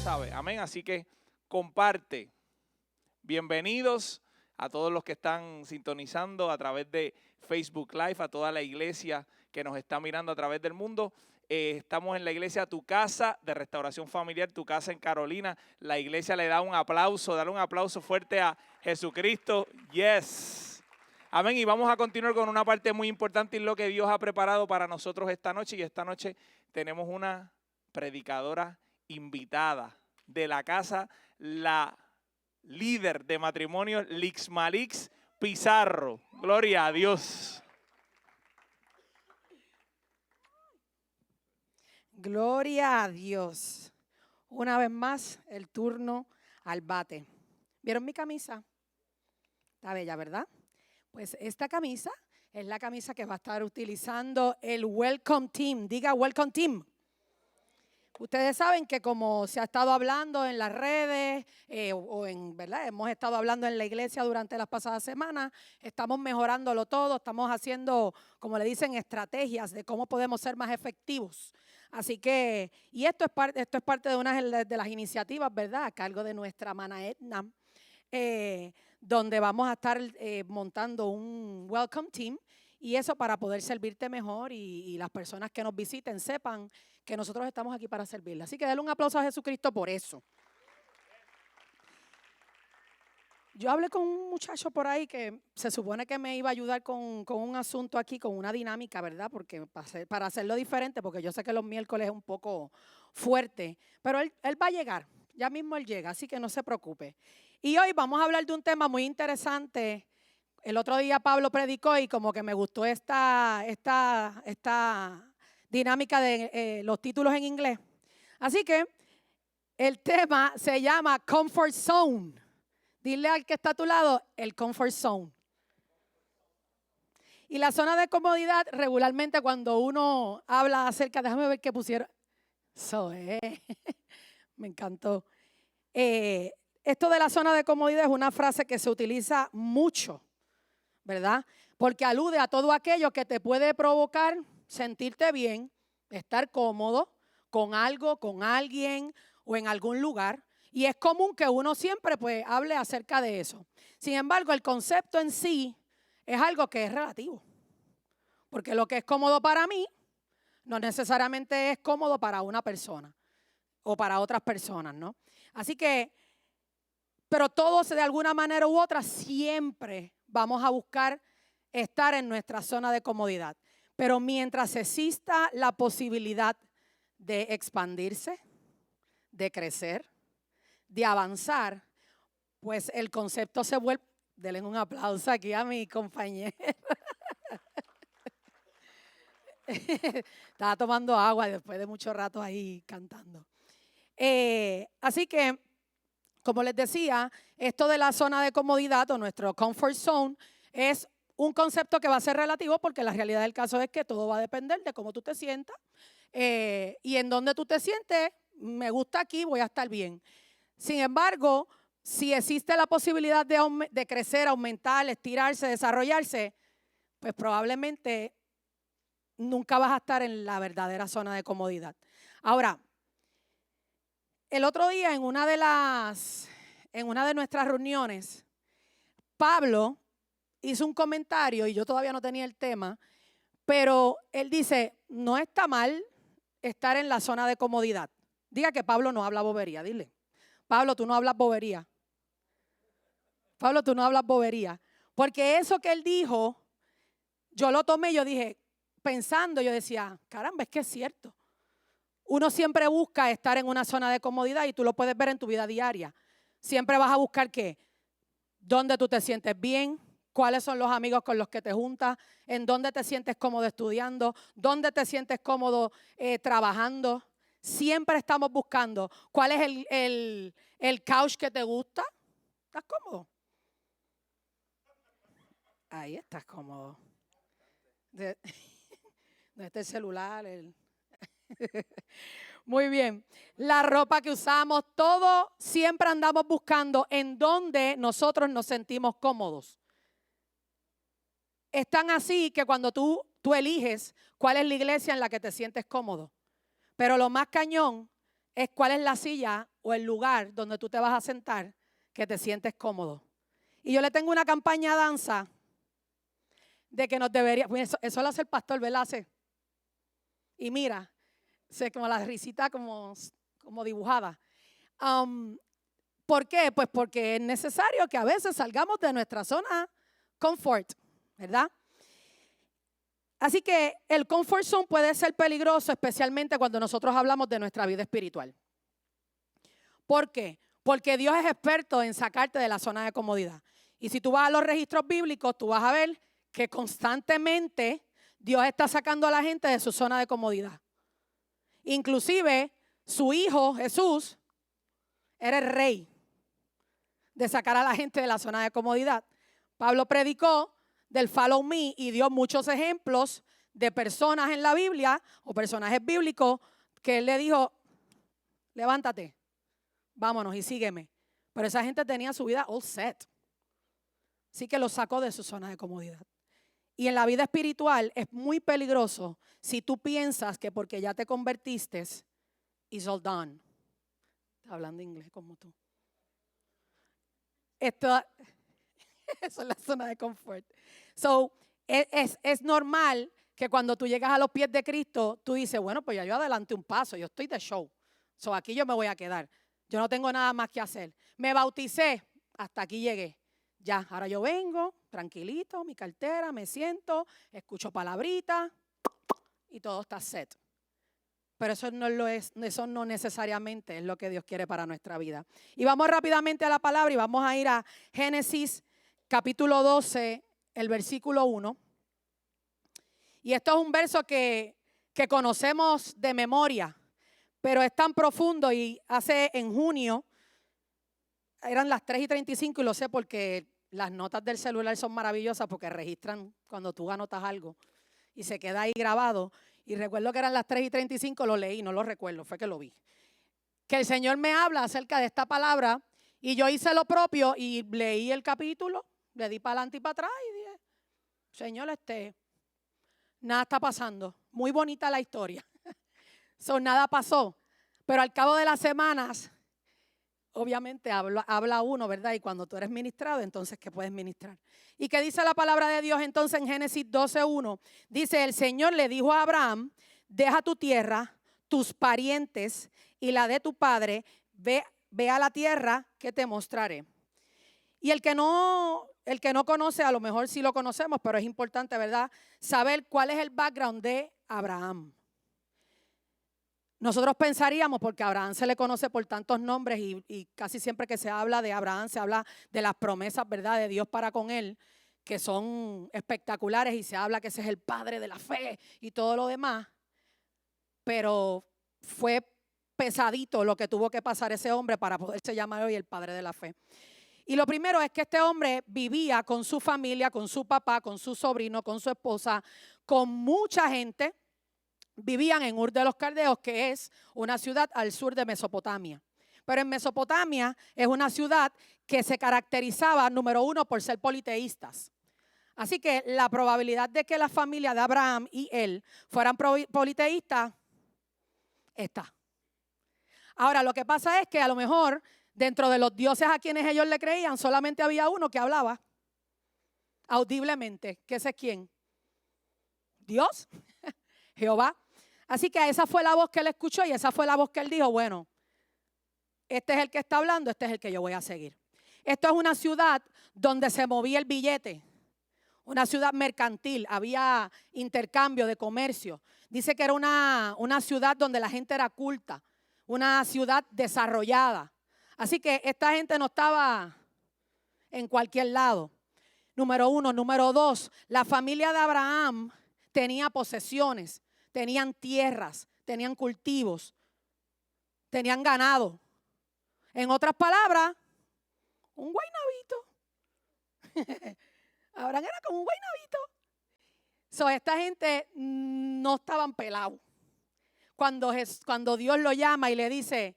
sabe. Amén. Así que comparte. Bienvenidos a todos los que están sintonizando a través de Facebook Live, a toda la iglesia que nos está mirando a través del mundo. Estamos en la iglesia Tu Casa de Restauración Familiar, Tu Casa en Carolina. La iglesia le da un aplauso, dale un aplauso fuerte a Jesucristo. Yes. Amén. Y vamos a continuar con una parte muy importante y lo que Dios ha preparado para nosotros esta noche. Y esta noche tenemos una predicadora invitada de la casa, la líder de matrimonio, Lixmalix Pizarro. Gloria a Dios. Gloria a Dios. Una vez más, el turno al bate. ¿Vieron mi camisa? Está bella, ¿verdad? Pues esta camisa es la camisa que va a estar utilizando el Welcome Team. Diga Welcome Team. Ustedes saben que como se ha estado hablando en las redes ¿verdad? Hemos estado hablando en la iglesia durante las pasadas semanas, estamos mejorándolo todo, estamos haciendo, como le dicen, estrategias de cómo podemos ser más efectivos. Así que, y esto es parte de una de las iniciativas, ¿verdad? A cargo de nuestra hermana Edna, donde vamos a estar montando un Welcome Team. Y eso para poder servirte mejor y las personas que nos visiten sepan que nosotros estamos aquí para servirle. Así que denle un aplauso a Jesucristo por eso. Yo hablé con un muchacho por ahí que se supone que me iba a ayudar con un asunto aquí, con una dinámica, ¿verdad? Porque para hacerlo diferente, porque yo sé que los miércoles es un poco fuerte, pero él va a llegar, ya mismo él llega, así que no se preocupe. Y hoy vamos a hablar de un tema muy interesante. El otro día Pablo predicó y como que me gustó esta dinámica de los títulos en inglés. Así que el tema se llama Comfort Zone. Dile al que está a tu lado, el Comfort Zone. Y la zona de comodidad, regularmente cuando uno habla acerca, déjame ver qué pusieron. Eso es, me encantó. Esto de la zona de comodidad es una frase que se utiliza mucho, ¿verdad? Porque alude a todo aquello que te puede provocar sentirte bien, estar cómodo con algo, con alguien o en algún lugar. Y es común que uno siempre pues hable acerca de eso. Sin embargo, el concepto en sí es algo que es relativo. Porque lo que es cómodo para mí no necesariamente es cómodo para una persona o para otras personas, ¿no? Así que, pero todos de alguna manera u otra siempre vamos a buscar estar en nuestra zona de comodidad. Pero mientras exista la posibilidad de expandirse, de crecer, de avanzar, pues el concepto se vuelve. Denle un aplauso aquí a mi compañero. Estaba tomando agua después de mucho rato ahí cantando. Así que, como les decía, esto de la zona de comodidad o nuestro comfort zone es un concepto que va a ser relativo porque la realidad del caso es que todo va a depender de cómo tú te sientas y en dónde tú te sientes. Me gusta aquí, voy a estar bien. Sin embargo, si existe la posibilidad de crecer, aumentar, estirarse, desarrollarse, pues probablemente nunca vas a estar en la verdadera zona de comodidad. Ahora, el otro día en una de nuestras reuniones, Pablo hizo un comentario y yo todavía no tenía el tema, pero él dice, no está mal estar en la zona de comodidad. Diga que Pablo no habla bobería, dile. Pablo, tú no hablas bobería. Pablo, tú no hablas bobería. Porque eso que él dijo, yo lo tomé y yo dije, pensando, yo decía, caramba, es que es cierto. Uno siempre busca estar en una zona de comodidad y tú lo puedes ver en tu vida diaria. Siempre vas a buscar ¿qué? ¿Dónde tú te sientes bien? ¿Cuáles son los amigos con los que te juntas? ¿En dónde te sientes cómodo estudiando? ¿Dónde te sientes cómodo trabajando? Siempre estamos buscando cuál es el couch que te gusta. ¿Estás cómodo? Ahí estás cómodo. No está el celular. Muy bien. La ropa que usamos, todo siempre andamos buscando en dónde nosotros nos sentimos cómodos. Es tan así que cuando tú eliges cuál es la iglesia en la que te sientes cómodo. Pero lo más cañón es cuál es la silla o el lugar donde tú te vas a sentar que te sientes cómodo. Y yo le tengo una campaña a danza de que nos debería, pues eso lo hace el pastor, ¿verdad? Y mira, sé como la risita como dibujada. ¿Por qué? Pues porque es necesario que a veces salgamos de nuestra zona confort, ¿verdad? Así que el comfort zone puede ser peligroso, especialmente cuando nosotros hablamos de nuestra vida espiritual. ¿Por qué? Porque Dios es experto en sacarte de la zona de comodidad. Y si tú vas a los registros bíblicos, tú vas a ver que constantemente Dios está sacando a la gente de su zona de comodidad. Inclusive su hijo Jesús era el rey de sacar a la gente de la zona de comodidad. Pablo predicó del follow me y dio muchos ejemplos de personas en la Biblia o personajes bíblicos que él le dijo, levántate, vámonos y sígueme. Pero esa gente tenía su vida all set. Así que lo sacó de su zona de comodidad. Y en la vida espiritual es muy peligroso si tú piensas que porque ya te convertiste, it's all done. Hablando inglés como tú. Eso es la zona de confort. So, es normal que cuando tú llegas a los pies de Cristo, tú dices, bueno, pues ya yo adelanté un paso, yo estoy de show. So, aquí yo me voy a quedar. Yo no tengo nada más que hacer. Me bauticé, hasta aquí llegué. Ya, ahora yo vengo, tranquilito, mi cartera, me siento, escucho palabritas y todo está set. Pero eso no lo es, eso no necesariamente es lo que Dios quiere para nuestra vida. Y vamos rápidamente a la palabra y vamos a ir a Génesis capítulo 12, el versículo 1. Y esto es un verso que conocemos de memoria, pero es tan profundo y hace en junio, eran las 3:35 y lo sé porque las notas del celular son maravillosas porque registran cuando tú anotas algo y se queda ahí grabado. Y recuerdo que eran las 3:35, lo leí, no lo recuerdo, fue que lo vi. Que el Señor me habla acerca de esta palabra y yo hice lo propio y leí el capítulo, le di para adelante y para atrás y dije, Señor, nada está pasando. Muy bonita la historia. Nada pasó. Pero al cabo de las semanas, obviamente habla uno, ¿verdad? Y cuando tú eres ministrado, entonces, ¿qué puedes ministrar? ¿Y qué dice la palabra de Dios entonces en Génesis 12:1? Dice, el Señor le dijo a Abraham, deja tu tierra, tus parientes y la de tu padre, ve a la tierra que te mostraré. Y el que no conoce, a lo mejor sí lo conocemos, pero es importante, ¿verdad? Saber cuál es el background de Abraham. Nosotros pensaríamos, porque a Abraham se le conoce por tantos nombres y casi siempre que se habla de Abraham se habla de las promesas, ¿verdad?, de Dios para con él, que son espectaculares y se habla que ese es el padre de la fe y todo lo demás. Pero fue pesadito lo que tuvo que pasar ese hombre para poderse llamar hoy el padre de la fe. Y lo primero es que este hombre vivía con su familia, con su papá, con su sobrino, con su esposa, con mucha gente. Vivían en Ur de los Caldeos, que es una ciudad al sur de Mesopotamia. Pero en Mesopotamia es una ciudad que se caracterizaba, número uno, por ser politeístas. Así que la probabilidad de que la familia de Abraham y él fueran politeístas está. Ahora, lo que pasa es que a lo mejor dentro de los dioses a quienes ellos le creían, solamente había uno que hablaba audiblemente. ¿Que ese es quién? Dios, Jehová. Así que esa fue la voz que él escuchó y esa fue la voz que él dijo, bueno, este es el que está hablando, este es el que yo voy a seguir. Esto es una ciudad donde se movía el billete, una ciudad mercantil, había intercambio de comercio. Dice que era una ciudad donde la gente era culta, una ciudad desarrollada. Así que esta gente no estaba en cualquier lado. Número uno. Número dos, la familia de Abraham tenía posesiones. Tenían tierras, tenían cultivos, tenían ganado. En otras palabras, un guaynabito. Abraham era como un guaynabito. Esta gente no estaban pelados. Cuando Dios lo llama y le dice,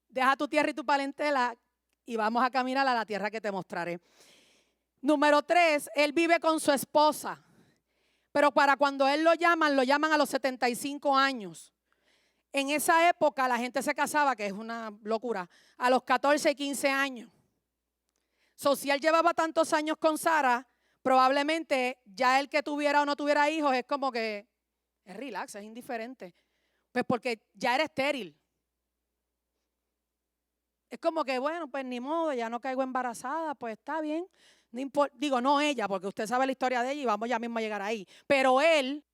deja tu tierra y tu parentela y vamos a caminar a la tierra que te mostraré. Número 3, él vive con su esposa. Pero para cuando él lo llaman a los 75 años. en esa época la gente se casaba, que es una locura, a los 14 y 15 años. Si él llevaba tantos años con Sara, probablemente ya el que tuviera o no tuviera hijos es como que es relax, es indiferente. Pues porque ya era estéril. Es como que, bueno, pues ni modo, ya no caigo embarazada, pues está bien. No digo, no ella, porque usted sabe la historia de ella y vamos ya mismo a llegar ahí. Pero él,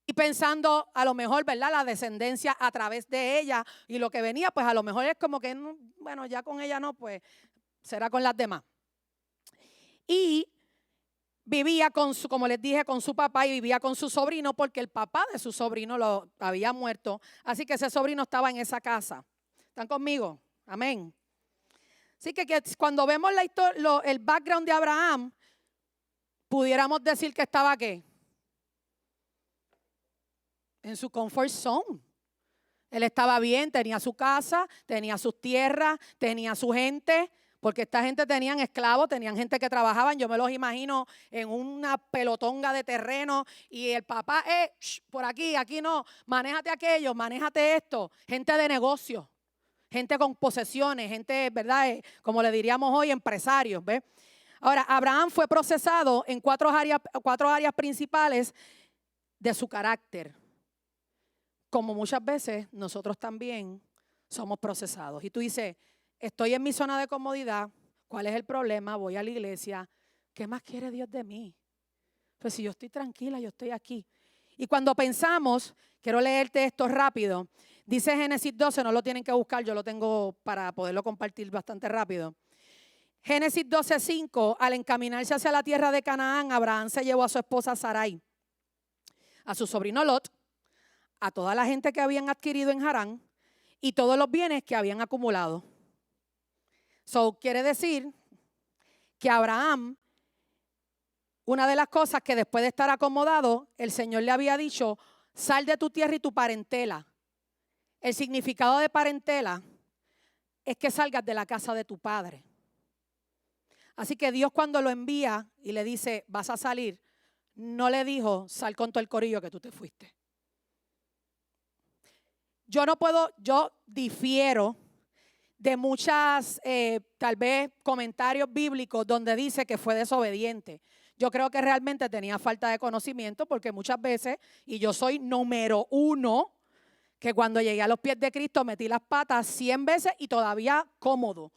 y pensando a lo mejor, ¿verdad? La descendencia a través de ella y lo que venía, pues a lo mejor es como que, bueno, ya con ella no, pues será con las demás. Y vivía como les dije, con su papá y vivía con su sobrino porque el papá de su sobrino lo había muerto. Así que ese sobrino estaba en esa casa. ¿Están conmigo? Amén. Así que cuando vemos la historia, el background de Abraham, pudiéramos decir que estaba ¿qué? En su comfort zone. Él estaba bien, tenía su casa, tenía sus tierras, tenía su gente. Porque esta gente tenían esclavos, tenían gente que trabajaban. Yo me los imagino en una pelotonga de terreno y el papá, por aquí no, manéjate aquello, manéjate esto. Gente de negocio, gente con posesiones, gente, ¿verdad? Como le diríamos hoy, empresarios, ¿ves? Ahora, Abraham fue procesado en cuatro áreas principales de su carácter. Como muchas veces nosotros también somos procesados. Y tú dices, estoy en mi zona de comodidad. ¿Cuál es el problema? Voy a la iglesia. ¿Qué más quiere Dios de mí? Pues si yo estoy tranquila, yo estoy aquí. Y cuando pensamos, quiero leerte esto rápido. Dice Génesis 12, no lo tienen que buscar, yo lo tengo para poderlo compartir bastante rápido. Génesis 12:5, al encaminarse hacia la tierra de Canaán, Abraham se llevó a su esposa Sarai, a su sobrino Lot, a toda la gente que habían adquirido en Harán y todos los bienes que habían acumulado. Quiere decir que Abraham, una de las cosas que después de estar acomodado, el Señor le había dicho, sal de tu tierra y tu parentela. El significado de parentela es que salgas de la casa de tu padre. Así que Dios cuando lo envía y le dice, vas a salir, no le dijo, sal con todo el corillo que tú te fuiste. Yo difiero de muchas, tal vez, comentarios bíblicos donde dice que fue desobediente. Yo creo que realmente tenía falta de conocimiento porque muchas veces, y yo soy número uno, que cuando llegué a los pies de Cristo metí las patas 100 veces y todavía cómodo.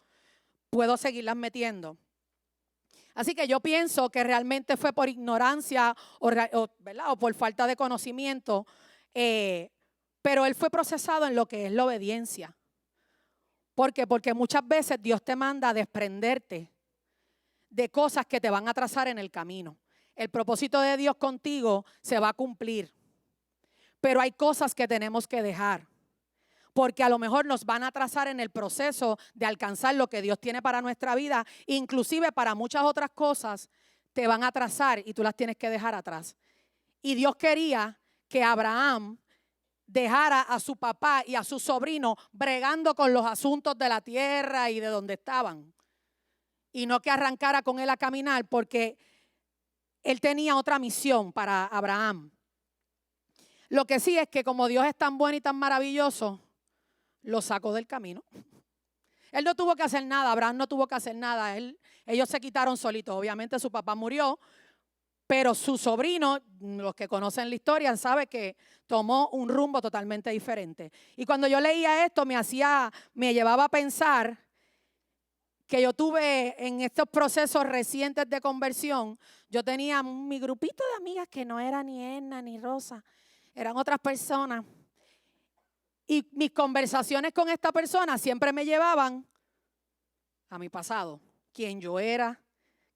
Puedo seguirlas metiendo. Así que yo pienso que realmente fue por ignorancia ¿verdad? O por falta de conocimiento, pero él fue procesado en lo que es la obediencia. ¿Por qué? Porque muchas veces Dios te manda a desprenderte de cosas que te van a atrasar en el camino. El propósito de Dios contigo se va a cumplir, pero hay cosas que tenemos que dejar, porque a lo mejor nos van a atrasar en el proceso de alcanzar lo que Dios tiene para nuestra vida, inclusive para muchas otras cosas te van a atrasar y tú las tienes que dejar atrás. Y Dios quería que Abraham dejara a su papá y a su sobrino bregando con los asuntos de la tierra y de donde estaban. Y no que arrancara con él a caminar, porque él tenía otra misión para Abraham. Lo que sí es que como Dios es tan bueno y tan maravilloso, lo sacó del camino. Él no tuvo que hacer nada, Abraham no tuvo que hacer nada. Ellos se quitaron solitos. Obviamente su papá murió, pero su sobrino, los que conocen la historia, saben que tomó un rumbo totalmente diferente. Y cuando yo leía esto, me llevaba a pensar que yo tuve en estos procesos recientes de conversión, yo tenía mi grupito de amigas que no era ni Edna ni Rosa, eran otras personas. Y mis conversaciones con esta persona siempre me llevaban a mi pasado, quién yo era,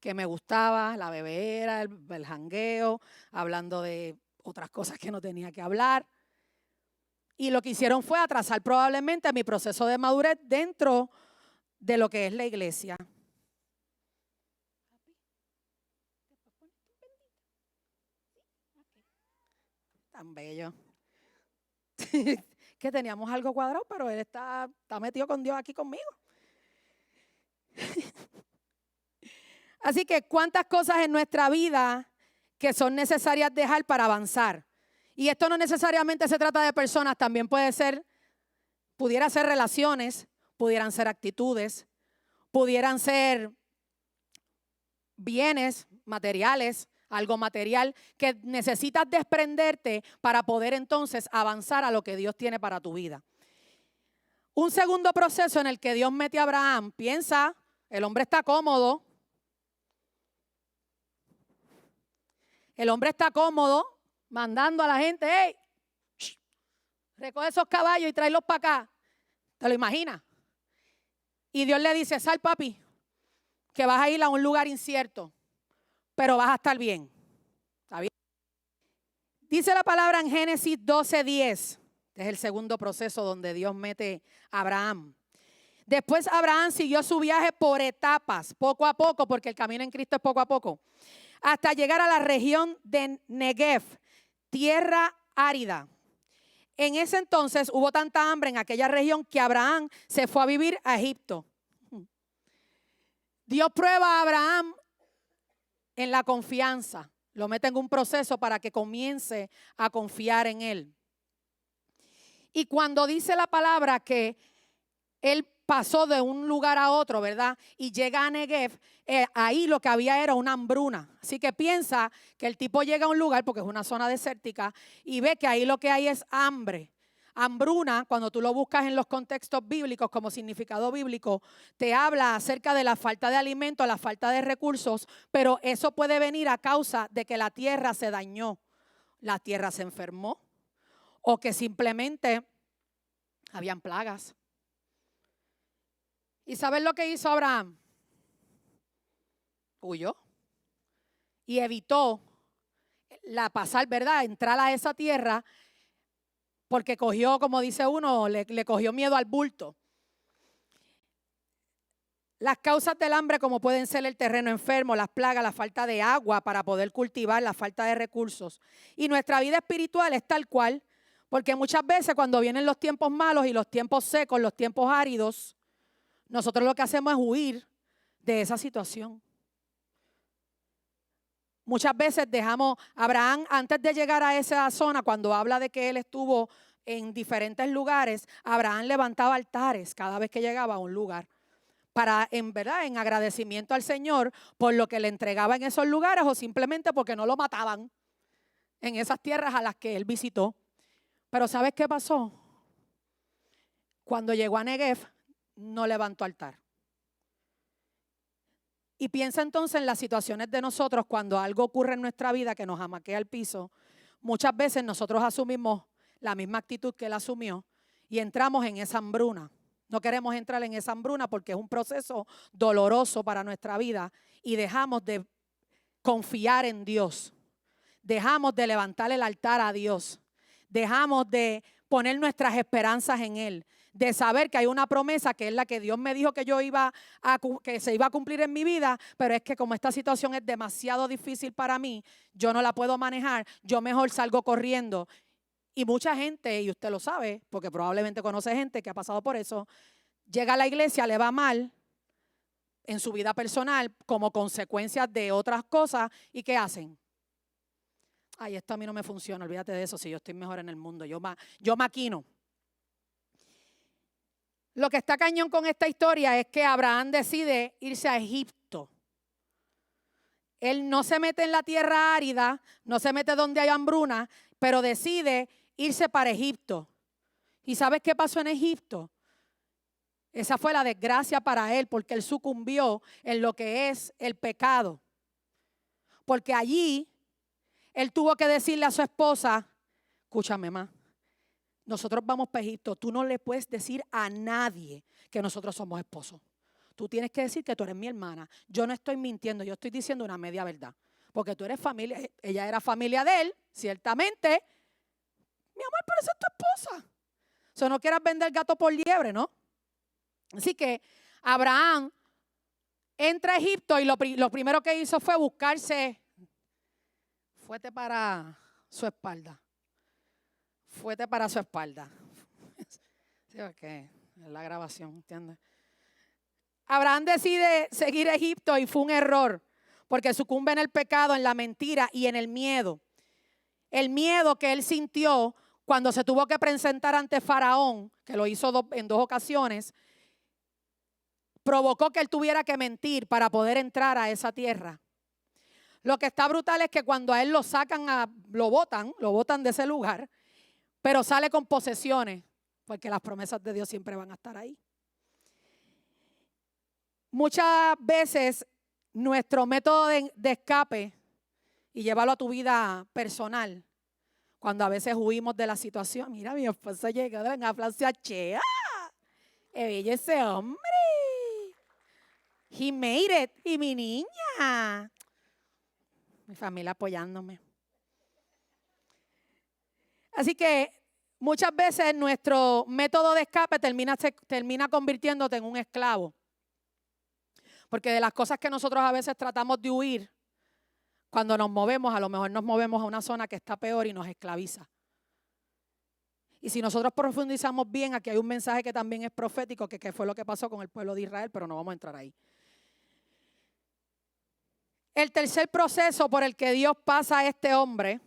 qué me gustaba, la bebera, el jangueo, hablando de otras cosas que no tenía que hablar. Y lo que hicieron fue atrasar probablemente mi proceso de madurez dentro de lo que es la iglesia. Tan bello. Que teníamos algo cuadrado, pero él está metido con Dios aquí conmigo. Así que cuántas cosas en nuestra vida que son necesarias dejar para avanzar. Y esto no necesariamente se trata de personas, también puede ser Pudiera ser relaciones, pudieran ser actitudes, pudieran ser bienes materiales, algo material que necesitas desprenderte para poder entonces avanzar a lo que Dios tiene para tu vida. Un segundo proceso en el que Dios mete a Abraham, piensa, el hombre está cómodo. El hombre está cómodo mandando a la gente, hey, recoge esos caballos y tráelos para acá. ¿Te lo imaginas? Y Dios le dice, sal papi, que vas a ir a un lugar incierto, pero vas a estar bien. ¿Está bien? Dice la palabra en Génesis 12:10. Este es el segundo proceso donde Dios mete a Abraham. Después Abraham siguió su viaje por etapas, poco a poco, porque el camino en Cristo es poco a poco, hasta llegar a la región de Negev, tierra árida. En ese entonces hubo tanta hambre en aquella región que Abraham se fue a vivir a Egipto. Dios prueba a Abraham en la confianza. Lo mete en un proceso para que comience a confiar en él. Y cuando dice la palabra que él pasó de un lugar a otro, ¿verdad? Y llega a Negev, ahí lo que había era una hambruna. Así que piensa que el tipo llega a un lugar, porque es una zona desértica, y ve que ahí lo que hay es hambre. Hambruna, cuando tú lo buscas en los contextos bíblicos como significado bíblico, te habla acerca de la falta de alimento, la falta de recursos, pero eso puede venir a causa de que la tierra se dañó, la tierra se enfermó, o que simplemente habían plagas. ¿Y sabes lo que hizo Abraham? Huyó y evitó pasar, ¿verdad? Entrar a esa tierra porque cogió, como dice uno, le cogió miedo al bulto. Las causas del hambre, como pueden ser el terreno enfermo, las plagas, la falta de agua para poder cultivar, la falta de recursos. Y nuestra vida espiritual es tal cual, porque muchas veces cuando vienen los tiempos malos y los tiempos secos, los tiempos áridos, nosotros lo que hacemos es huir de esa situación. Muchas veces dejamos, Abraham antes de llegar a esa zona, cuando habla de que él estuvo en diferentes lugares, Abraham levantaba altares cada vez que llegaba a un lugar para, en verdad, en agradecimiento al Señor por lo que le entregaba en esos lugares o simplemente porque no lo mataban en esas tierras a las que él visitó. Pero ¿sabes qué pasó? Cuando llegó a Negev, no levantó altar. Y piensa entonces en las situaciones de nosotros cuando algo ocurre en nuestra vida que nos amaquea al piso. Muchas veces nosotros asumimos la misma actitud que él asumió y entramos en esa hambruna. No queremos entrar en esa hambruna porque es un proceso doloroso para nuestra vida y dejamos de confiar en Dios. Dejamos de levantar el altar a Dios. Dejamos de poner nuestras esperanzas en Él. De saber que hay una promesa que es la que Dios me dijo que que se iba a cumplir en mi vida, pero es que como esta situación es demasiado difícil para mí, yo no la puedo manejar, yo mejor salgo corriendo. Y mucha gente, y usted lo sabe, porque probablemente conoce gente que ha pasado por eso, llega a la iglesia, le va mal en su vida personal como consecuencia de otras cosas, ¿y qué hacen? Ay, esto a mí no me funciona, olvídate de eso, si yo estoy mejor en el mundo, yo maquino. Lo que está cañón con esta historia es que Abraham decide irse a Egipto. Él no se mete en la tierra árida, no se mete donde hay hambruna, pero decide irse para Egipto. ¿Y sabes qué pasó en Egipto? Esa fue la desgracia para él, porque él sucumbió en lo que es el pecado. Porque allí él tuvo que decirle a su esposa, escúchame más. Nosotros vamos para Egipto, tú no le puedes decir a nadie que nosotros somos esposos. Tú tienes que decir que tú eres mi hermana. Yo no estoy mintiendo, yo estoy diciendo una media verdad. Porque tú eres familia, ella era familia de él, ciertamente. Mi amor, pero esa es tu esposa. O sea, no quieras vender gato por liebre, ¿no? Así que Abraham entra a Egipto y lo primero que hizo fue buscarse fuete para su espalda. Fuete para su espalda. Sí, okay. Es la grabación, ¿entiendes? Abraham decide seguir a Egipto y fue un error porque sucumbe en el pecado, en la mentira y en el miedo. El miedo que él sintió cuando se tuvo que presentar ante Faraón, que lo hizo en 2 ocasiones, provocó que él tuviera que mentir para poder entrar a esa tierra. Lo que está brutal es que cuando a él lo sacan, lo botan de ese lugar, pero sale con posesiones, porque las promesas de Dios siempre van a estar ahí. Muchas veces nuestro método de escape, y llévalo a tu vida personal, cuando a veces huimos de la situación. Mira, mi esposo llegó, venga, aplauso a Chea. ¡Qué bello ese hombre! He made it. Y mi niña. Mi familia apoyándome. Así que muchas veces nuestro método de escape termina convirtiéndote en un esclavo. Porque de las cosas que nosotros a veces tratamos de huir, cuando nos movemos, a lo mejor nos movemos a una zona que está peor y nos esclaviza. Y si nosotros profundizamos bien, aquí hay un mensaje que también es profético, que fue lo que pasó con el pueblo de Israel, pero no vamos a entrar ahí. El tercer proceso por el que Dios pasa a este hombre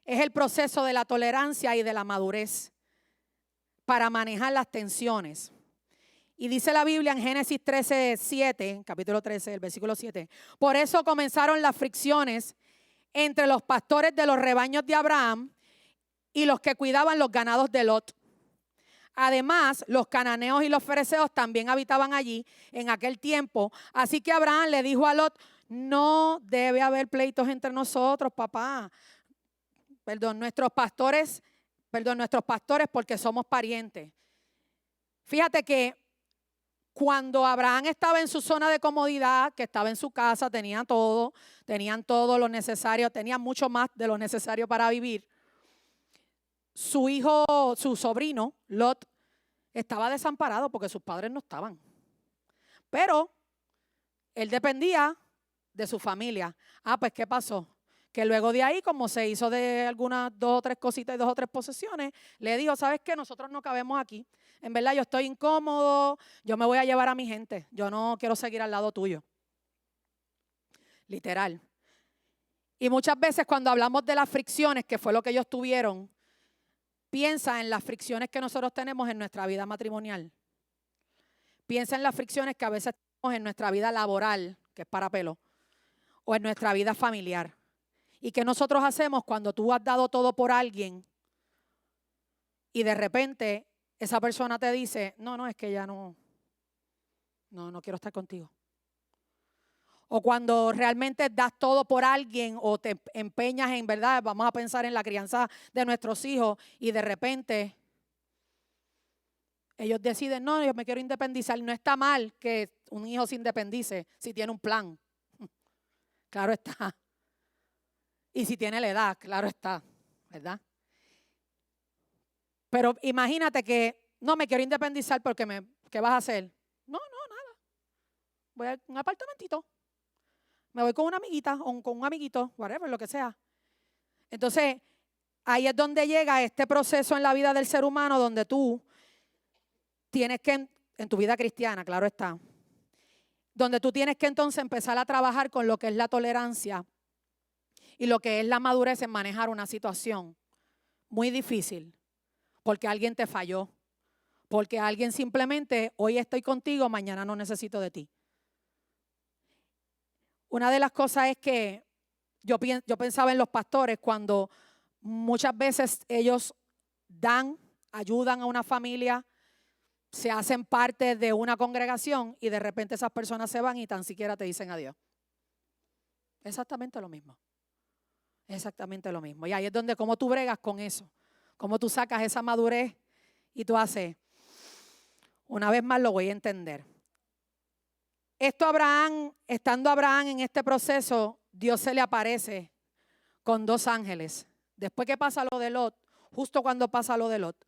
es el proceso de la tolerancia y de la madurez para manejar las tensiones. Y dice la Biblia en Génesis 13:7, capítulo 13, el versículo 7. Por eso comenzaron las fricciones entre los pastores de los rebaños de Abraham y los que cuidaban los ganados de Lot. Además, los cananeos y los fereceos también habitaban allí en aquel tiempo. Así que Abraham le dijo a Lot: no debe haber pleitos entre nosotros, papá. Nuestros pastores, porque somos parientes. Fíjate que cuando Abraham estaba en su zona de comodidad, que estaba en su casa, tenían todo lo necesario, tenían mucho más de lo necesario para vivir. Su hijo, su sobrino, Lot, estaba desamparado porque sus padres no estaban. Pero él dependía de su familia. Pues ¿qué pasó? Que luego de ahí, como se hizo de algunas 2 o 3 cositas y 2 o 3 posesiones, le dijo: ¿sabes qué? Nosotros no cabemos aquí. En verdad yo estoy incómodo, yo me voy a llevar a mi gente. Yo no quiero seguir al lado tuyo. Literal. Y muchas veces cuando hablamos de las fricciones, que fue lo que ellos tuvieron, piensa en las fricciones que nosotros tenemos en nuestra vida matrimonial. Piensa en las fricciones que a veces tenemos en nuestra vida laboral, que es para pelo, o en nuestra vida familiar. ¿Y qué nosotros hacemos cuando tú has dado todo por alguien y de repente esa persona te dice: no, es que ya no quiero estar contigo? O cuando realmente das todo por alguien o te empeñas en, verdad, vamos a pensar en la crianza de nuestros hijos y de repente ellos deciden: no, yo me quiero independizar. No está mal que un hijo se independice si tiene un plan. Claro está. Y si tiene la edad, claro está, ¿verdad? Pero imagínate que no me quiero independizar porque ¿qué vas a hacer? No, nada. Voy a un apartamentito. Me voy con una amiguita o con un amiguito, whatever, lo que sea. Entonces, ahí es donde llega este proceso en la vida del ser humano, donde tú tienes que, en tu vida cristiana, claro está, donde tú tienes que entonces empezar a trabajar con lo que es la tolerancia y lo que es la madurez en manejar una situación muy difícil, porque alguien te falló, porque alguien simplemente, hoy estoy contigo, mañana no necesito de ti. Una de las cosas es que yo pensaba en los pastores cuando muchas veces ellos ayudan a una familia, se hacen parte de una congregación y de repente esas personas se van y tan siquiera te dicen adiós. Exactamente lo mismo. Exactamente lo mismo. Y ahí es donde cómo tú bregas con eso, cómo tú sacas esa madurez y tú haces, una vez más lo voy a entender. Estando Abraham en este proceso, Dios se le aparece con 2 ángeles. Después que pasa lo de Lot, justo cuando pasa lo de Lot,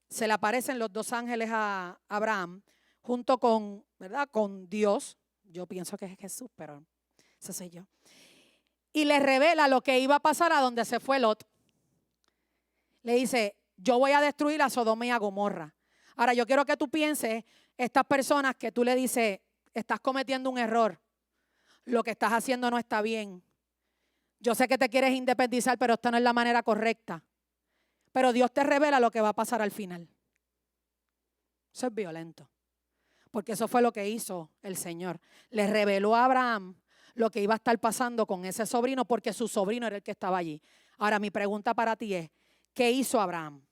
se le aparecen los 2 ángeles a Abraham, junto con, ¿verdad?, con Dios. Yo pienso que es Jesús, pero ese soy yo. Y le revela lo que iba a pasar a donde se fue Lot. Le dice: yo voy a destruir a Sodoma y a Gomorra. Ahora, yo quiero que tú pienses, estas personas que tú le dices: estás cometiendo un error, lo que estás haciendo no está bien. Yo sé que te quieres independizar, pero esta no es la manera correcta. pero Dios te revela lo que va a pasar al final. Eso es violento, porque eso fue lo que hizo el Señor. Le reveló a Abraham lo que iba a estar pasando con ese sobrino, porque su sobrino era el que estaba allí. Ahora mi pregunta para ti es, ¿qué hizo Abraham?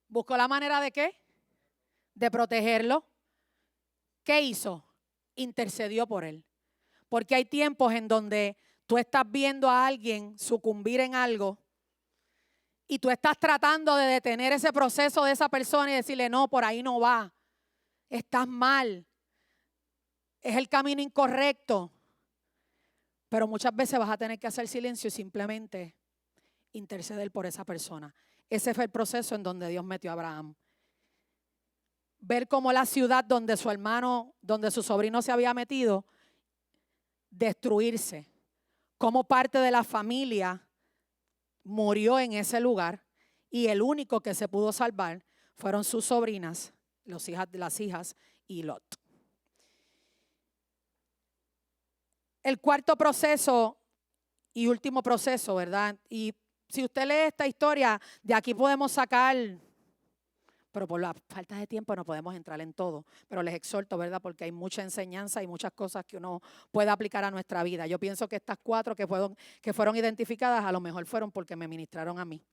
¿Buscó la manera de qué? De protegerlo. ¿Qué hizo? Intercedió por él. Porque hay tiempos en donde tú estás viendo a alguien sucumbir en algo y tú estás tratando de detener ese proceso de esa persona y decirle, no, por ahí no va. Estás mal. Es el camino incorrecto. Pero muchas veces vas a tener que hacer silencio y simplemente interceder por esa persona. Ese fue el proceso en donde Dios metió a Abraham. Ver cómo la ciudad donde su hermano, donde su sobrino se había metido, destruirse. Cómo parte de la familia murió en ese lugar y el único que se pudo salvar fueron sus sobrinas, las hijas y Lot. El cuarto proceso y último proceso, ¿verdad? Y si usted lee esta historia, de aquí podemos sacar, pero por la falta de tiempo no podemos entrar en todo. Pero les exhorto, ¿verdad? Porque hay mucha enseñanza y muchas cosas que uno puede aplicar a nuestra vida. Yo pienso que estas 4 que fueron identificadas a lo mejor fueron porque me ministraron a mí.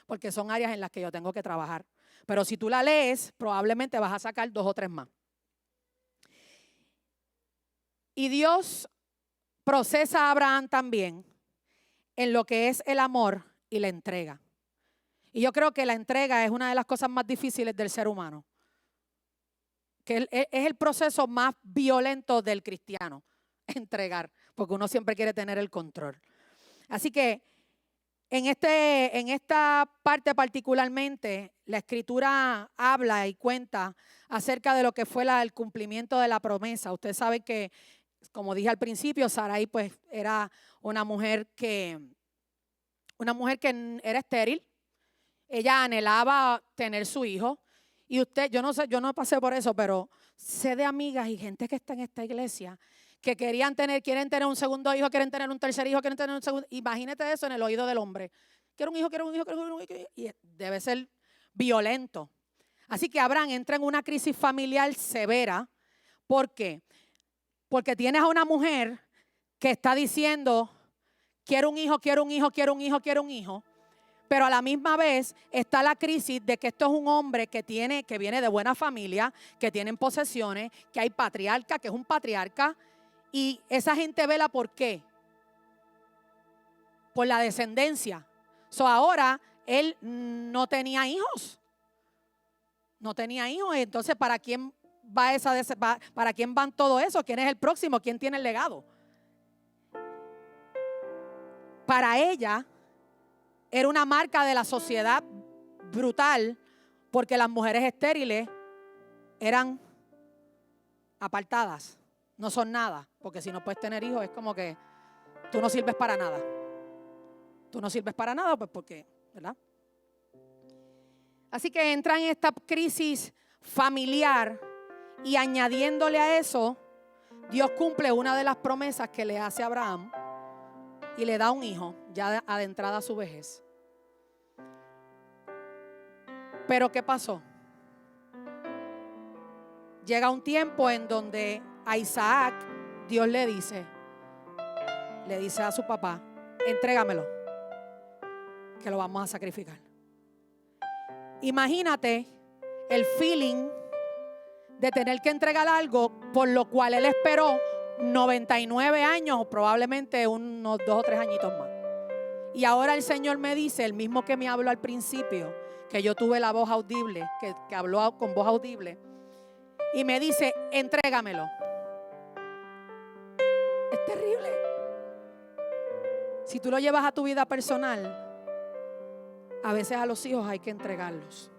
Porque son áreas en las que yo tengo que trabajar. Pero si tú la lees, probablemente vas a sacar 2 o 3 más. Y Dios procesa a Abraham también en lo que es el amor y la entrega. Y yo creo que la entrega es una de las cosas más difíciles del ser humano. Que es el proceso más violento del cristiano, entregar, porque uno siempre quiere tener el control. Así que en esta parte particularmente, la Escritura habla y cuenta acerca de lo que fue el cumplimiento de la promesa. Usted sabe que, como dije al principio, Sarai pues era una mujer que era estéril. Ella anhelaba tener su hijo. Y usted, yo no sé, yo no pasé por eso, pero sé de amigas y gente que está en esta iglesia que quieren tener un segundo hijo, quieren tener un tercer hijo, quieren tener un segundo. Imagínate eso en el oído del hombre. Quiero un hijo, quiero un hijo, quiero un hijo. Y debe ser violento. Así que Abraham entra en una crisis familiar severa. ¿Por qué? Porque tienes a una mujer que está diciendo, quiero un hijo, quiero un hijo, quiero un hijo, quiero un hijo. Pero a la misma vez está la crisis de que esto es un hombre que viene de buena familia, que tienen posesiones, que hay patriarca, que es un patriarca. Y esa gente vela ¿por qué? Por la descendencia. Ahora él no tenía hijos. No tenía hijos. Entonces, ¿para quién para quién van todo eso? ¿Quién es el próximo? ¿Quién tiene el legado? Para ella era una marca de la sociedad brutal, porque las mujeres estériles eran apartadas, no son nada, porque si no puedes tener hijos es como que tú no sirves para nada. Tú no sirves para nada, pues porque, ¿verdad? Así que entra en esta crisis familiar y añadiéndole a eso, Dios cumple una de las promesas que le hace a Abraham y le da un hijo ya adentrada a su vejez. Pero ¿qué pasó? Llega un tiempo en donde a Isaac Dios le dice a su papá, entrégamelo, que lo vamos a sacrificar. Imagínate el feeling de tener que entregar algo por lo cual él esperó 99 años o probablemente unos 2 o 3 añitos más. Y ahora el Señor me dice, el mismo que me habló al principio, que yo tuve la voz audible, que habló con voz audible, y me dice, entrégamelo. Es terrible. Si tú lo llevas a tu vida personal, a veces a los hijos hay que entregarlos.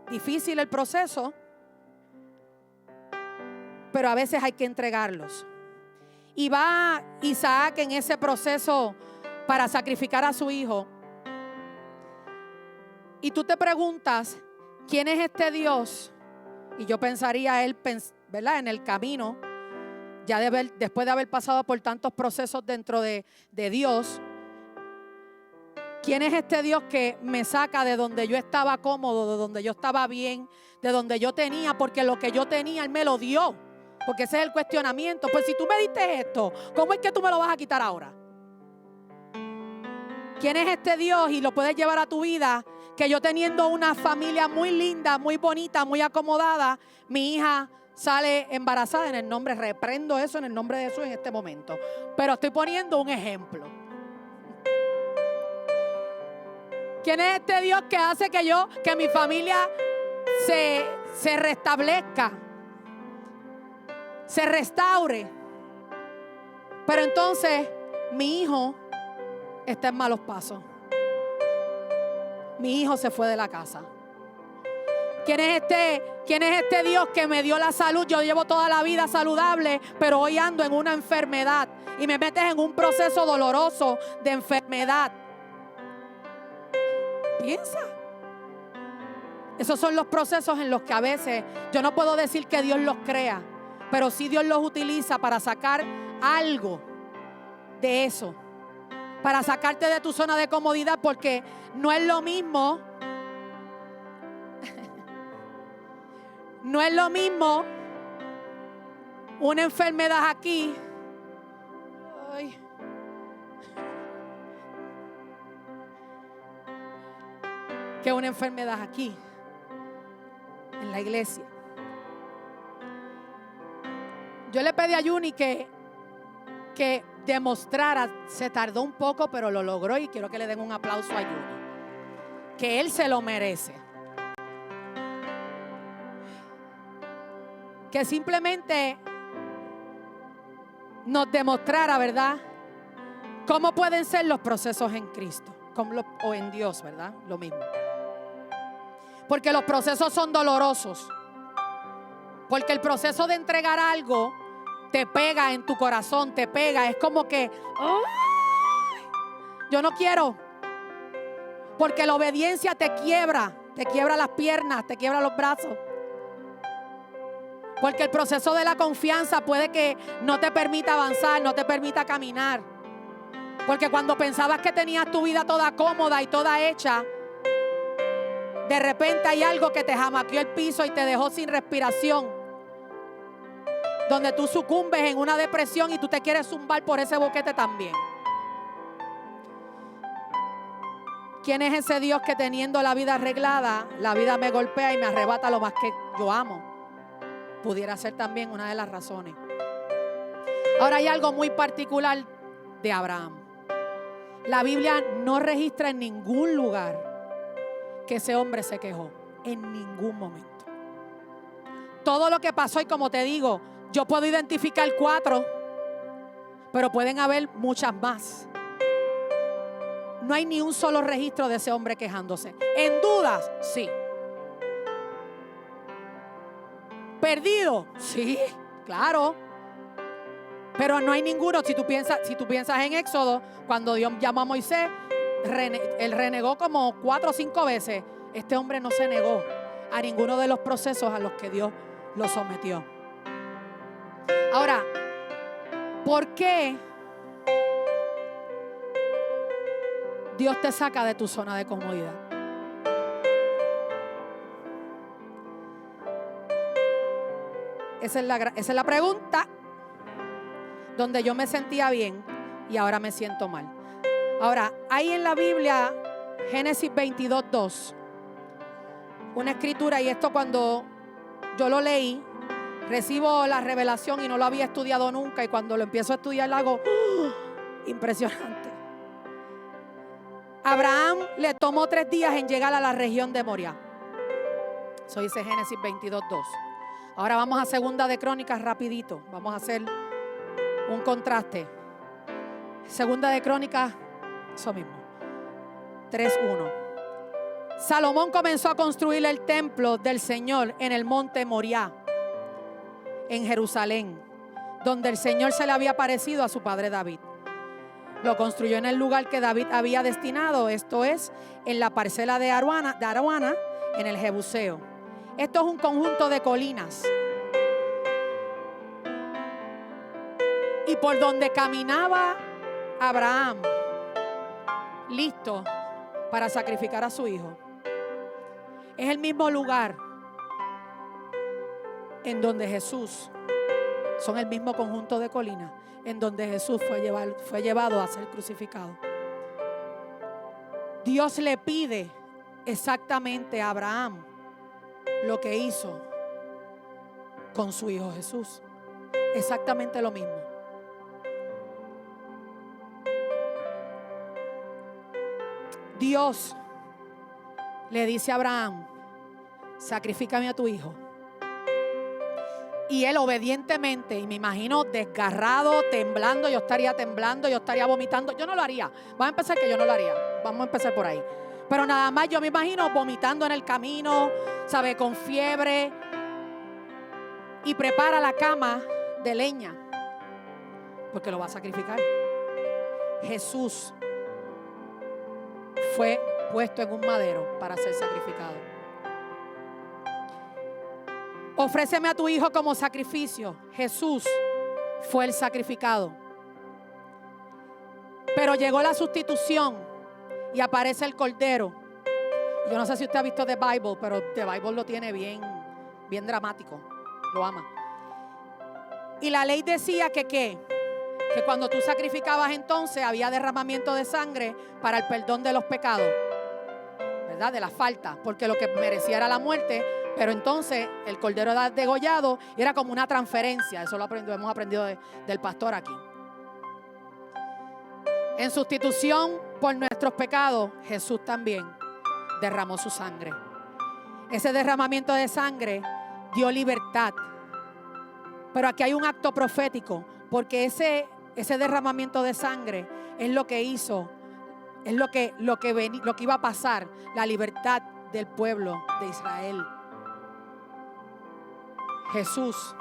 Difícil el proceso, pero a veces hay que entregarlos. Y va Isaac en ese proceso para sacrificar a su hijo. Y tú te preguntas, ¿quién es este Dios? Y yo pensaría él, ¿verdad? En el camino, después de haber pasado por tantos procesos dentro de Dios, ¿quién es este Dios que me saca de donde yo estaba cómodo, de donde yo estaba bien, de donde yo tenía? Porque lo que yo tenía, Él me lo dio. Porque ese es el cuestionamiento. Pues si tú me diste esto, ¿cómo es que tú me lo vas a quitar ahora? ¿Quién es este Dios? Y lo puedes llevar a tu vida. Que yo teniendo una familia muy linda, muy bonita, muy acomodada, mi hija sale embarazada. Reprendo eso en el nombre de Jesús en este momento. Pero estoy poniendo un ejemplo. ¿Quién es este Dios que hace que mi familia se restablezca, se restaure? Pero entonces mi hijo está en malos pasos. Mi hijo se fue de la casa. ¿Quién es este Dios que me dio la salud? Yo llevo toda la vida saludable, pero hoy ando en una enfermedad y me metes en un proceso doloroso de enfermedad. Piensa. Esos son los procesos en los que a veces yo no puedo decir que Dios los crea, pero sí Dios los utiliza para sacar algo de eso, para sacarte de tu zona de comodidad, porque no es lo mismo. No es lo mismo una enfermedad aquí. Ay. Que una enfermedad aquí, en la iglesia. Yo le pedí a Juni que demostrara, se tardó un poco, pero lo logró y quiero que le den un aplauso a Juni, que él se lo merece. Que simplemente nos demostrara, ¿verdad?, cómo pueden ser los procesos en Cristo o en Dios, ¿verdad? Lo mismo. Porque los procesos son dolorosos. Porque el proceso de entregar algo te pega en tu corazón, te pega. Es como que, ¡ay! Yo no quiero. Porque la obediencia te quiebra las piernas, te quiebra los brazos. Porque el proceso de la confianza puede que no te permita avanzar, no te permita caminar. Porque cuando pensabas que tenías tu vida toda cómoda y toda hecha, de repente hay algo que te jamaqueó el piso y te dejó sin respiración. Donde tú sucumbes en una depresión y tú te quieres zumbar por ese boquete también. ¿Quién es ese Dios que teniendo la vida arreglada, la vida me golpea y me arrebata lo más que yo amo? Pudiera ser también una de las razones. Ahora hay algo muy particular de Abraham. La Biblia no registra en ningún lugar que ese hombre se quejó, en ningún momento. Todo lo que pasó, y como te digo, yo puedo identificar 4, pero pueden haber muchas más. No hay ni un solo registro de ese hombre quejándose. En dudas, sí. Perdido, sí, claro. Pero no hay ninguno. Si tú piensas en Éxodo, cuando Dios llamó a Moisés, él renegó como 4 o 5 veces. Este hombre no se negó a ninguno de los procesos a los que Dios lo sometió. Ahora, ¿por qué Dios te saca de tu zona de comodidad? Esa es la pregunta donde yo me sentía bien y ahora me siento mal. Ahora, hay en la Biblia, Génesis 22:2, una escritura, y esto cuando yo lo leí, recibo la revelación y no lo había estudiado nunca, y cuando lo empiezo a estudiar hago, impresionante. Abraham le tomó 3 días en llegar a la región de Moria. Eso dice Génesis 22:2. Ahora vamos a Segunda de Crónicas rapidito. Vamos a hacer un contraste. Segunda de Crónicas, eso mismo. 3:1. Salomón comenzó a construir el templo del Señor en el monte Moriah, en Jerusalén, donde el Señor se le había aparecido a su padre David. Lo construyó en el lugar que David había destinado, esto es, en la parcela de Aruana, en el Jebuseo. Esto es un conjunto de colinas. Y por donde caminaba Abraham, listo para sacrificar a su hijo, es el mismo lugar en donde Jesús, son el mismo conjunto de colinas, en donde Jesús fue llevado a ser crucificado. Dios le pide exactamente a Abraham lo que hizo con su hijo Jesús. Exactamente lo mismo. Dios le dice a Abraham: sacrifícame a tu hijo. Y él obedientemente, y me imagino desgarrado, temblando, yo estaría temblando, yo estaría vomitando. Yo no lo haría. Vamos a empezar que yo no lo haría. Vamos a empezar por ahí. Pero nada más yo me imagino vomitando en el camino, ¿sabe? Con fiebre. Y prepara la cama de leña, porque lo va a sacrificar. Jesús fue puesto en un madero para ser sacrificado. Ofréceme a tu hijo como sacrificio. Jesús fue el sacrificado. Pero llegó la sustitución y aparece el cordero. Yo no sé si usted ha visto The Bible, pero The Bible lo tiene bien dramático. Lo ama. Y la ley decía que cuando tú sacrificabas, entonces había derramamiento de sangre para el perdón de los pecados, ¿verdad? De las faltas, porque lo que merecía era la muerte. Pero entonces el cordero era degollado y era como una transferencia. Eso lo hemos aprendido del pastor aquí. En sustitución por nuestros pecados, Jesús también derramó su sangre. Ese derramamiento de sangre dio libertad. Pero aquí hay un acto profético, porque ese derramamiento de sangre es lo que hizo, es lo que iba a pasar, la libertad del pueblo de Israel. Jesús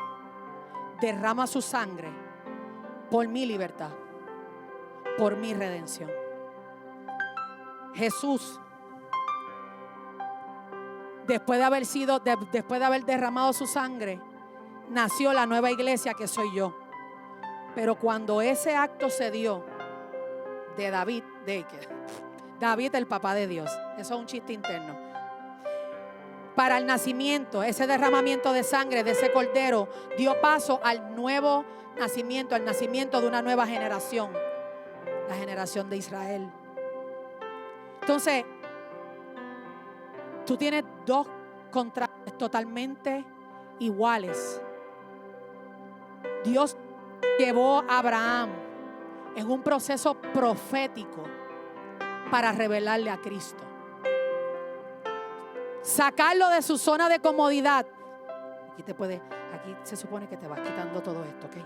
derrama su sangre por mi libertad, por mi redención. Jesús, después de haber derramado su sangre, nació la nueva iglesia que soy yo. Pero cuando ese acto se dio de David el papá de Dios, eso es un chiste interno. Para el nacimiento, ese derramamiento de sangre de ese cordero dio paso al nuevo nacimiento, al nacimiento de una nueva generación, la generación de Israel. Entonces, tú tienes dos contrastes totalmente iguales. Dios llevó a Abraham en un proceso profético para revelarle a Cristo. Sacarlo de su zona de comodidad. Aquí se supone que te vas quitando todo esto, ¿ok?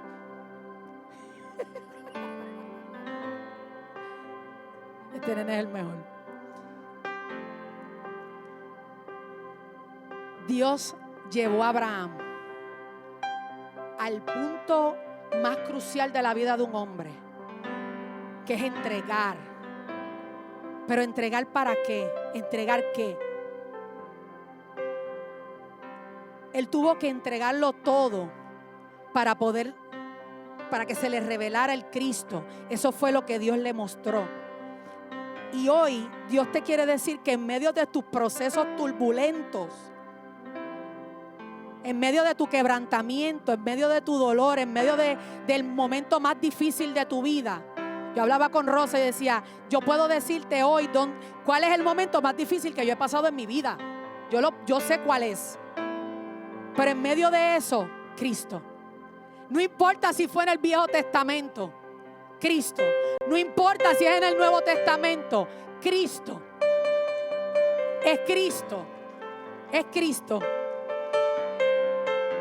Este nene es el mejor. Dios llevó a Abraham al punto más crucial de la vida de un hombre, que es entregar. Pero entregar ¿para qué? ¿Entregar qué? Él tuvo que entregarlo todo para que se le revelara el Cristo. Eso fue lo que Dios le mostró. Y hoy Dios te quiere decir que en medio de tus procesos turbulentos, en medio de tu quebrantamiento, en medio de tu dolor, en medio del momento más difícil de tu vida. Yo hablaba con Rosa y decía, yo puedo decirte hoy cuál es el momento más difícil que yo he pasado en mi vida. Yo sé cuál es. Pero en medio de eso, Cristo. No importa si fue en el Viejo Testamento, Cristo. No importa si es en el Nuevo Testamento, Cristo. Es Cristo. Es Cristo.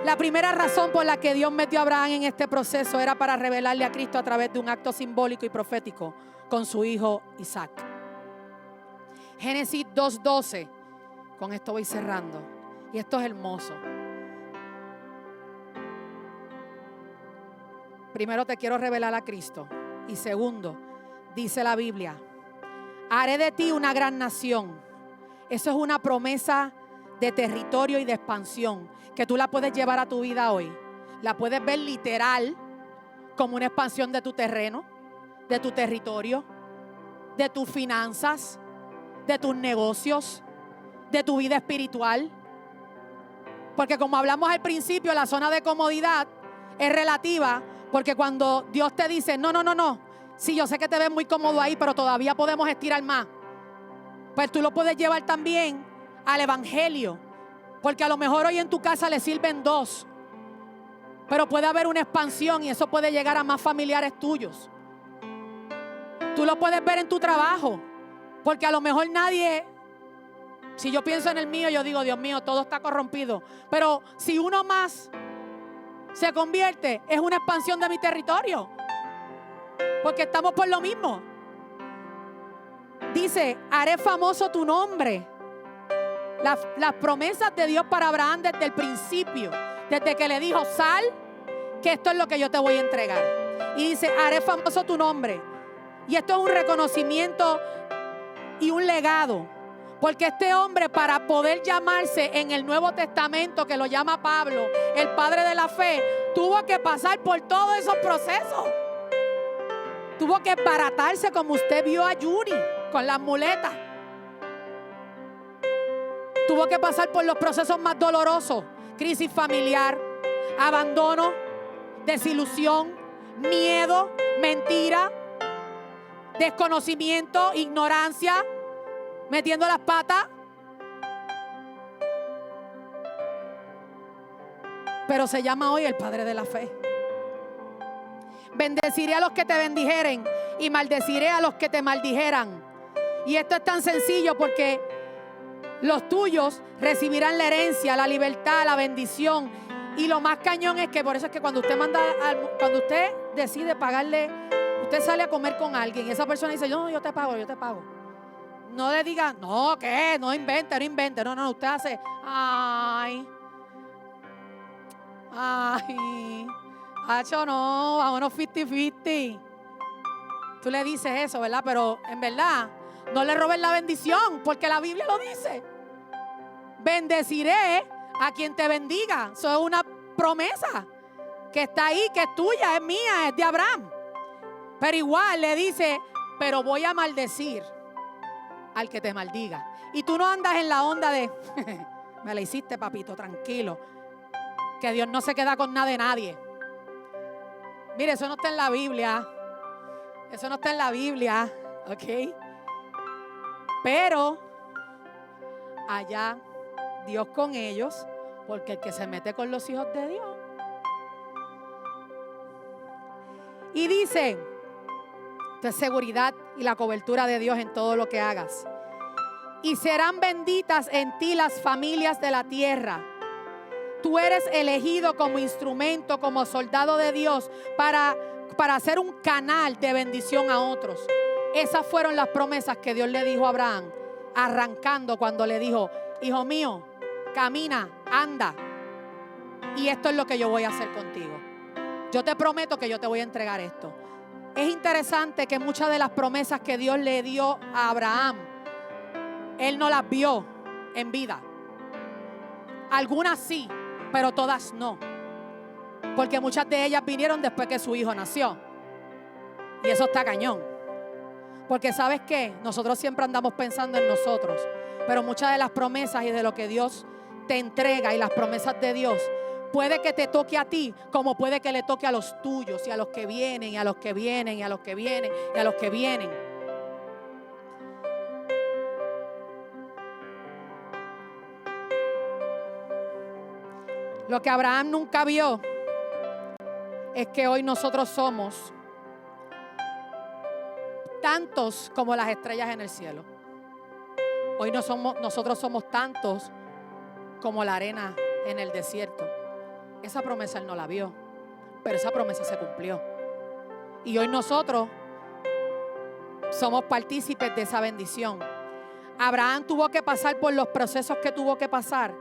La primera razón por la que Dios metió a Abraham en este proceso era para revelarle a Cristo a través de un acto simbólico y profético con su hijo Isaac. Génesis 2:12. Con esto voy cerrando. Y esto es hermoso. Primero te quiero revelar a Cristo. Y segundo, dice la Biblia, haré de ti una gran nación. Eso es una promesa de territorio y de expansión que tú la puedes llevar a tu vida hoy. La puedes ver literal como una expansión de tu terreno, de tu territorio, de tus finanzas, de tus negocios, de tu vida espiritual. Porque como hablamos al principio, la zona de comodidad es relativa, porque cuando Dios te dice, no, sí, yo sé que te ves muy cómodo ahí, pero todavía podemos estirar más, pues tú lo puedes llevar también al evangelio, porque a lo mejor hoy en tu casa le sirven 2, pero puede haber una expansión y eso puede llegar a más familiares tuyos. Tú lo puedes ver en tu trabajo, porque a lo mejor nadie, si yo pienso en el mío, yo digo, Dios mío, todo está corrompido, pero si uno más se convierte, es una expansión de mi territorio, porque estamos por lo mismo. Dice, haré famoso tu nombre. Las promesas de Dios para Abraham desde el principio, desde que le dijo, sal, que esto es lo que yo te voy a entregar. Y dice, haré famoso tu nombre. Y esto es un reconocimiento y un legado, porque este hombre, para poder llamarse en el Nuevo Testamento, que lo llama Pablo, el padre de la fe, tuvo que pasar por todos esos procesos. Tuvo que baratarse, como usted vio a Yuri con las muletas. Tuvo que pasar por los procesos más dolorosos: crisis familiar, abandono, desilusión, miedo, mentira, desconocimiento, ignorancia, metiendo las patas. Pero se llama hoy el padre de la fe. Bendeciré a los que te bendijeren y maldeciré a los que te maldijeran. Y esto es tan sencillo porque los tuyos recibirán la herencia, la libertad, la bendición. Y lo más cañón es que por eso es que cuando usted decide pagarle, usted sale a comer con alguien y esa persona dice, no, yo te pago. No le diga, no, ¿qué? No invente. No, usted hace, ay, hacho, no, vámonos 50-50. Tú le dices eso, ¿verdad? Pero en verdad, no le robes la bendición, porque la Biblia lo dice. Bendeciré a quien te bendiga. Eso es una promesa que está ahí, que es tuya, es mía, es de Abraham. Pero igual le dice, pero voy a maldecir al que te maldiga. Y tú no andas en la onda de, me la hiciste, papito, tranquilo, que Dios no se queda con nada de nadie. Mire, eso no está en la Biblia. Eso no está en la Biblia, ¿ok? Pero allá Dios con ellos, porque el que se mete con los hijos de Dios. Y dice, tu seguridad y la cobertura de Dios en todo lo que hagas. Y serán benditas en ti las familias de la tierra. Tú eres elegido como instrumento, como soldado de Dios para hacer un canal de bendición a otros. Esas fueron las promesas que Dios le dijo a Abraham, arrancando cuando le dijo, hijo mío, camina, anda, y esto es lo que yo voy a hacer contigo. Yo te prometo que yo te voy a entregar esto. Es interesante que muchas de las promesas que Dios le dio a Abraham, él no las vio en vida. Algunas sí, pero todas no. Porque muchas de ellas vinieron después que su hijo nació. Y eso está cañón. Porque ¿sabes qué? Nosotros siempre andamos pensando en nosotros. Pero muchas de las promesas y de lo que Dios te entrega y las promesas de Dios, puede que te toque a ti, como puede que le toque a los tuyos y a los que vienen, y a los que vienen, y a los que vienen, y a los que vienen. Lo que Abraham nunca vio es que hoy nosotros somos tantos como las estrellas en el cielo. Hoy nosotros somos tantos como la arena en el desierto. Esa promesa él no la vio, pero esa promesa se cumplió. Y hoy nosotros somos partícipes de esa bendición. Abraham tuvo que pasar por los procesos que tuvo que pasar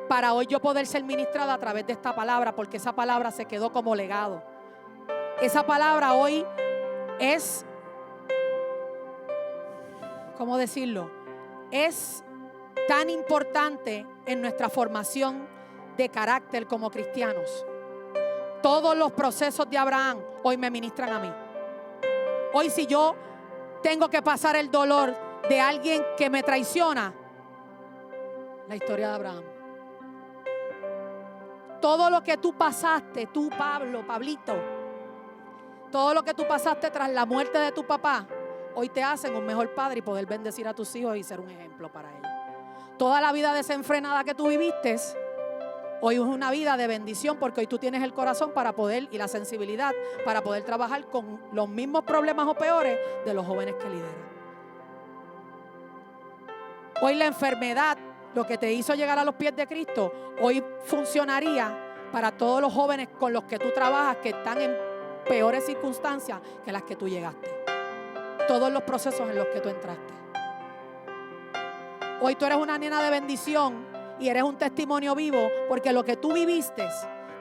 para hoy yo poder ser ministrada a través de esta palabra, porque esa palabra se quedó como legado. Esa palabra hoy es, ¿cómo decirlo? Es tan importante en nuestra formación de carácter como cristianos. Todos los procesos de Abraham hoy me ministran a mí. Hoy si yo tengo que pasar el dolor de alguien que me traiciona, la historia de Abraham. Todo lo que tú pasaste, tú Pablito, todo lo que tú pasaste tras la muerte de tu papá, hoy te hacen un mejor padre y poder bendecir a tus hijos y ser un ejemplo para ellos. Toda la vida desenfrenada que tú viviste, hoy es una vida de bendición porque hoy tú tienes el corazón para poder y la sensibilidad para poder trabajar con los mismos problemas o peores de los jóvenes que lideran. Hoy la enfermedad, lo que te hizo llegar a los pies de Cristo, hoy funcionaría para todos los jóvenes con los que tú trabajas que están en peores circunstancias que las que tú llegaste. Todos los procesos en los que tú entraste. Hoy tú eres una nena de bendición y eres un testimonio vivo porque lo que tú viviste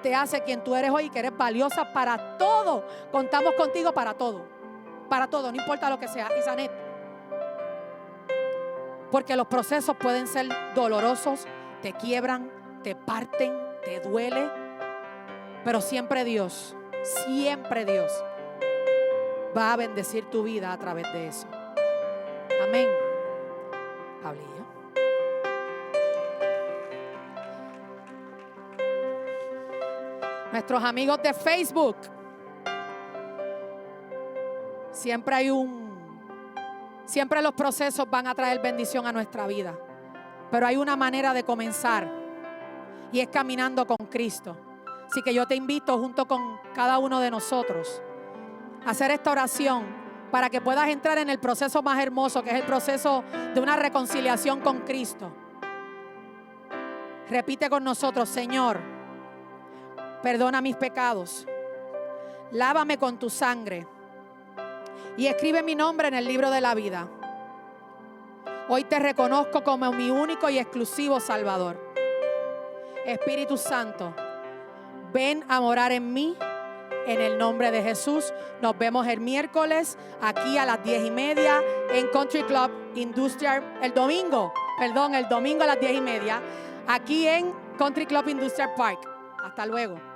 te hace quien tú eres hoy y que eres valiosa para todo. Contamos contigo para todo. Para todo, no importa lo que sea. Isanet. Porque los procesos pueden ser dolorosos, te quiebran, te parten, te duele. Pero siempre Dios va a bendecir tu vida a través de eso. Amén. Pablillo. Nuestros amigos de Facebook. Siempre los procesos van a traer bendición a nuestra vida. Pero hay una manera de comenzar y es caminando con Cristo. Así que yo te invito junto con cada uno de nosotros a hacer esta oración para que puedas entrar en el proceso más hermoso, que es el proceso de una reconciliación con Cristo. Repite con nosotros: Señor, perdona mis pecados, lávame con tu sangre y escribe mi nombre en el libro de la vida. Hoy te reconozco como mi único y exclusivo Salvador. Espíritu Santo, ven a morar en mí en el nombre de Jesús. Nos vemos el miércoles aquí a las 10:30 en Country Club Industrial. El domingo a las 10:30 aquí en Country Club Industrial Park. Hasta luego.